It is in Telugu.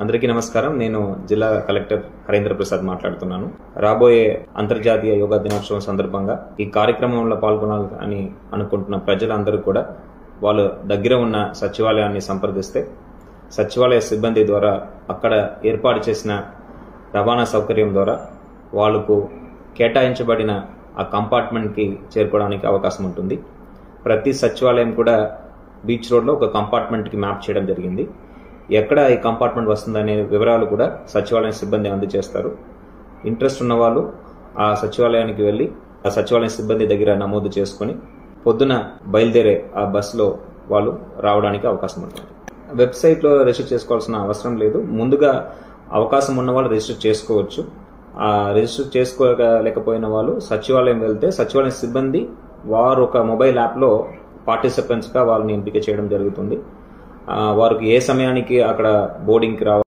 అందరికీ నమస్కారం. నేను జిల్లా కలెక్టర్ హరేంద్ర ప్రసాద్ మాట్లాడుతున్నాను. రాబోయే అంతర్జాతీయ యోగా దినోత్సవం సందర్భంగా ఈ కార్యక్రమంలో పాల్గొనాలని అనుకుంటున్న ప్రజలందరూ కూడా వాళ్ళ దగ్గర ఉన్న సచివాలయాన్ని సంప్రదిస్తే సచివాలయ సిబ్బంది ద్వారా అక్కడ ఏర్పాటు చేసిన రవాణా సౌకర్యం ద్వారా వాళ్లకు కేటాయించబడిన ఆ కంపార్ట్మెంట్కి చేరుకోవడానికి అవకాశం ఉంటుంది. ప్రతి సచివాలయం కూడా బీచ్ రోడ్లో ఒక కంపార్ట్మెంట్కి మ్యాప్ చేయడం జరిగింది. ఎక్కడ ఈ కంపార్ట్మెంట్ వస్తుందనే వివరాలు కూడా సచివాలయం సిబ్బంది అందజేస్తారు. ఇంట్రెస్ట్ ఉన్న వాళ్ళు ఆ సచివాలయానికి వెళ్ళి ఆ సచివాలయం సిబ్బంది దగ్గర నమోదు చేసుకుని పొద్దున బయలుదేరే ఆ బస్సులో వాళ్ళు రావడానికి అవకాశం ఉంటుంది. వెబ్సైట్లో రిజిస్టర్ చేసుకోవాల్సిన అవసరం లేదు. ముందుగా అవకాశం ఉన్న వాళ్ళు రిజిస్టర్ చేసుకోవచ్చు. ఆ రిజిస్టర్ చేసుకోలేకపోయిన వాళ్ళు సచివాలయం వెళ్తే సచివాలయం సిబ్బంది వారు ఒక మొబైల్ యాప్లో పార్టిసిపెంట్స్గా వాళ్ళని ఎంపిక చేయడం జరుగుతుంది. వారికి ఏ సమయానికి అక్కడ బోర్డింగ్కి రావాలి